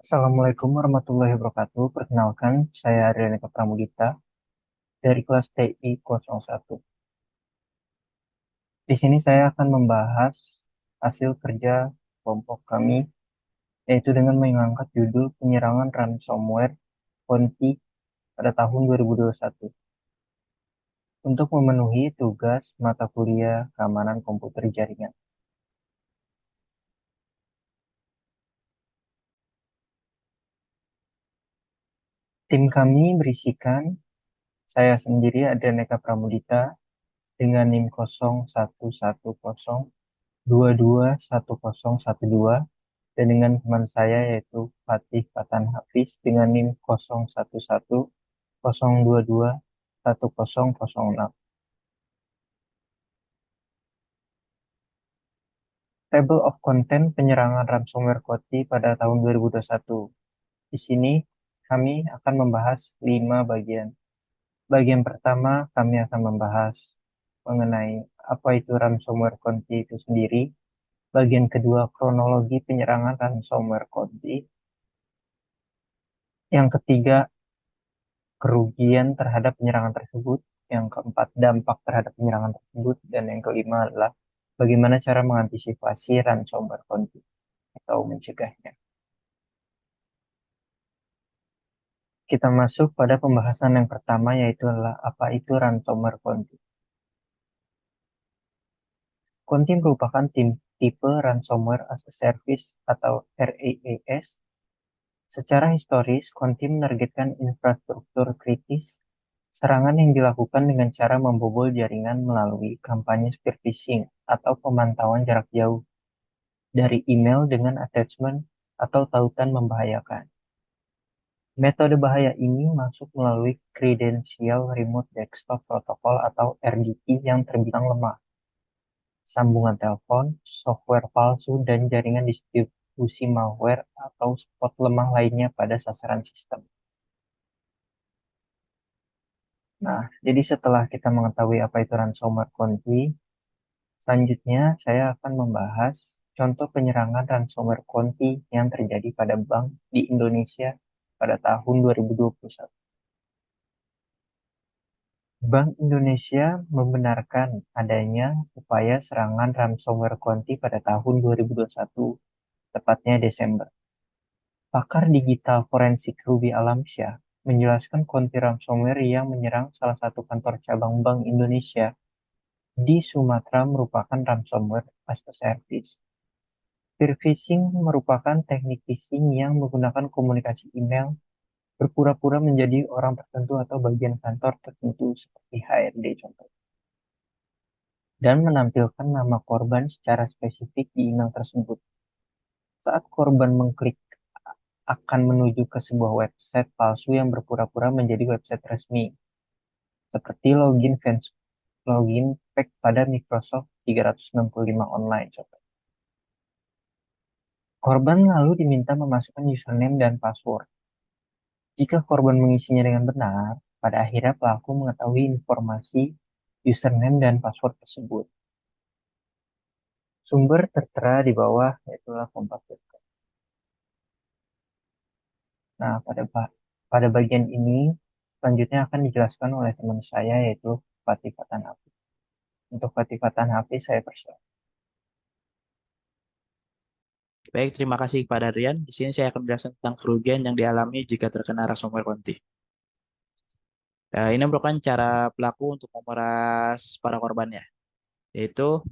Assalamualaikum warahmatullahi wabarakatuh. Perkenalkan, saya Adrianeka Pramudita dari kelas TI 01. Di sini saya akan membahas hasil kerja kelompok kami, yaitu dengan mengangkat judul penyerangan ransomware Conti pada tahun 2021 untuk memenuhi tugas mata kuliah keamanan komputer jaringan. Tim kami berisikan saya sendiri Adrianeka Pramudita dengan NIM 0110221012 dan dengan teman saya yaitu Fatih Fatan Hafiz dengan NIM 0110221006. Table of Content penyerangan ransomware Koti pada tahun 2021. Di sini kami akan membahas 5 bagian. Bagian pertama kami akan membahas mengenai apa itu ransomware Conti itu sendiri. Bagian kedua kronologi penyerangan ransomware Conti. Yang ketiga kerugian terhadap penyerangan tersebut, yang keempat dampak terhadap penyerangan tersebut, dan yang kelima adalah bagaimana cara mengantisipasi ransomware Conti atau mencegahnya. Kita masuk pada pembahasan yang pertama yaitu adalah apa itu ransomware Conti. Conti merupakan tipe ransomware as a service atau RAAS. Secara historis, Conti menargetkan infrastruktur kritis. Serangan yang dilakukan dengan cara membobol jaringan melalui kampanye spear phishing atau pemantauan jarak jauh dari email dengan attachment atau tautan membahayakan. Metode bahaya ini masuk melalui Credential Remote Desktop Protocol atau RDP yang terbilang lemah, sambungan telepon, software palsu, dan jaringan distribusi malware atau spot lemah lainnya pada sasaran sistem. Nah, jadi setelah kita mengetahui apa itu ransomware Conti, selanjutnya saya akan membahas contoh penyerangan ransomware Conti yang terjadi pada bank di Indonesia pada tahun 2021. Bank Indonesia membenarkan adanya upaya serangan ransomware Conti pada tahun 2021, tepatnya Desember. Pakar digital forensik Ruby Alamsyah menjelaskan Conti ransomware yang menyerang salah satu kantor cabang Bank Indonesia di Sumatera merupakan ransomware as a service. Spear phishing merupakan teknik phishing yang menggunakan komunikasi email berpura-pura menjadi orang tertentu atau bagian kantor tertentu seperti HRD contoh, dan menampilkan nama korban secara spesifik di email tersebut. Saat korban mengklik akan menuju ke sebuah website palsu yang berpura-pura menjadi website resmi, seperti login pack pada Microsoft 365 Online contoh. Korban lalu diminta memasukkan username dan password. Jika korban mengisinya dengan benar, pada akhirnya pelaku mengetahui informasi username dan password tersebut. Sumber tertera di bawah, yaitu kompas.com. Nah, pada bagian ini, selanjutnya akan dijelaskan oleh teman saya, yaitu Fatih Fatan Hafiz. Untuk Fatih Fatan Hafiz, saya persilakan. Baik, terima kasih kepada Rian. Di sini saya akan menjelaskan tentang kerugian yang dialami jika terkena ransomware Conti. Ini merupakan cara pelaku untuk memeras para korbannya, yaitu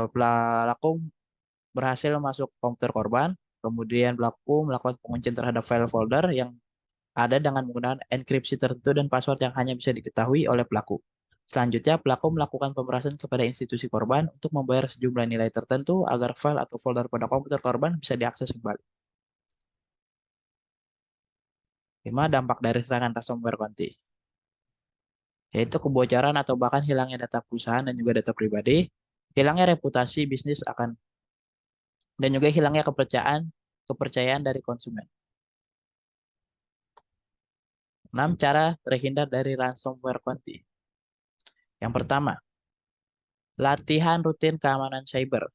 pelaku berhasil masuk ke komputer korban, kemudian pelaku melakukan penguncian terhadap file folder yang ada dengan menggunakan enkripsi tertentu dan password yang hanya bisa diketahui oleh pelaku. Selanjutnya, pelaku melakukan pemerasan kepada institusi korban untuk membayar sejumlah nilai tertentu agar file atau folder pada komputer korban bisa diakses kembali. 5. Dampak dari serangan ransomware Conti, yaitu kebocoran atau bahkan hilangnya data perusahaan dan juga data pribadi, hilangnya reputasi bisnis dan juga hilangnya kepercayaan dari konsumen. 6. Cara terhindar dari ransomware Conti. Yang pertama, latihan rutin keamanan cyber.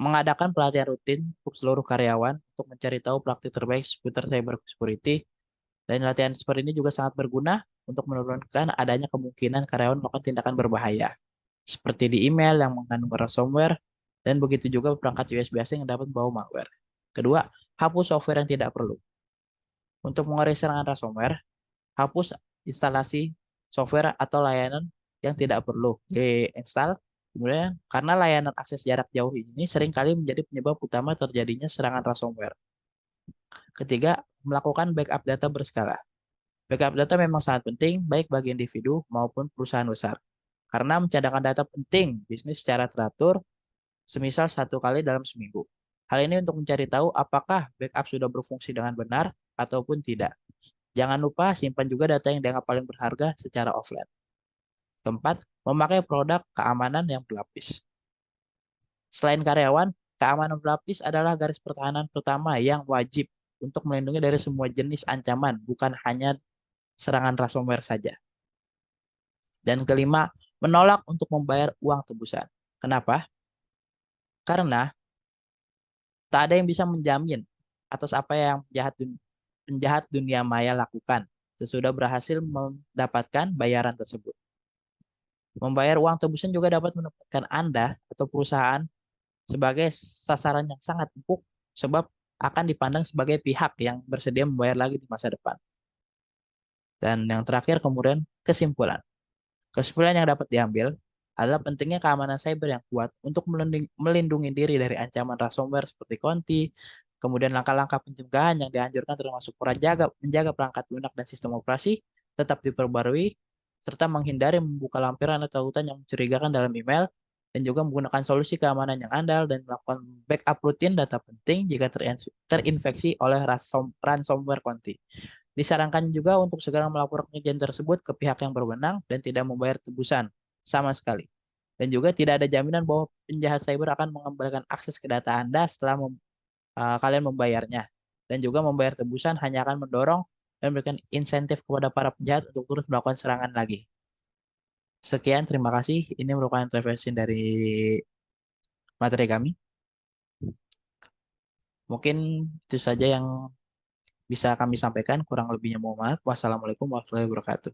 Mengadakan pelatihan rutin untuk seluruh karyawan untuk mencari tahu praktik terbaik seputar cyber security. Dan latihan seperti ini juga sangat berguna untuk menurunkan adanya kemungkinan karyawan melakukan tindakan berbahaya, seperti di email yang mengandung ransomware, dan begitu juga perangkat USB asing yang dapat membawa malware. Kedua, hapus software yang tidak perlu. Untuk mengurangi serangan ransomware, hapus instalasi software atau layanan yang tidak perlu diinstal. Kemudian, karena layanan akses jarak jauh ini seringkali menjadi penyebab utama terjadinya serangan ransomware. Ketiga, melakukan backup data berskala. Backup data memang sangat penting, baik bagi individu maupun perusahaan besar. Karena mencadangkan data penting bisnis secara teratur, semisal 1 kali dalam seminggu. Hal ini untuk mencari tahu apakah backup sudah berfungsi dengan benar ataupun tidak. Jangan lupa simpan juga data yang dianggap paling berharga secara offline. Keempat, memakai produk keamanan yang berlapis. Selain karyawan, keamanan berlapis adalah garis pertahanan pertama yang wajib untuk melindungi dari semua jenis ancaman, bukan hanya serangan ransomware saja. Dan kelima, menolak untuk membayar uang tebusan. Kenapa? Karena tak ada yang bisa menjamin atas apa yang penjahat dunia maya lakukan sesudah berhasil mendapatkan bayaran tersebut. Membayar uang tebusan juga dapat menempatkan Anda atau perusahaan sebagai sasaran yang sangat empuk sebab akan dipandang sebagai pihak yang bersedia membayar lagi di masa depan. Dan yang terakhir kemudian kesimpulan. Kesimpulan yang dapat diambil adalah pentingnya keamanan cyber yang kuat untuk melindungi diri dari ancaman ransomware seperti Conti, kemudian langkah-langkah pencegahan yang dianjurkan termasuk menjaga perangkat lunak dan sistem operasi tetap diperbarui, serta menghindari membuka lampiran atau tautan yang mencurigakan dalam email, dan juga menggunakan solusi keamanan yang andal dan melakukan backup rutin data penting jika terinfeksi oleh ransomware Conti. Disarankan juga untuk segera melaporkan kejadian tersebut ke pihak yang berwenang dan tidak membayar tebusan sama sekali. Dan juga tidak ada jaminan bahwa penjahat cyber akan mengembalikan akses ke data Anda setelah kalian membayarnya. Dan juga membayar tebusan hanya akan mendorong dan memberikan insentif kepada para penjahat untuk terus melakukan serangan lagi. Sekian, terima kasih. Ini merupakan referensi dari materi kami. Mungkin itu saja yang bisa kami sampaikan. Kurang lebihnya mohon maaf. Wassalamualaikum warahmatullahi wabarakatuh.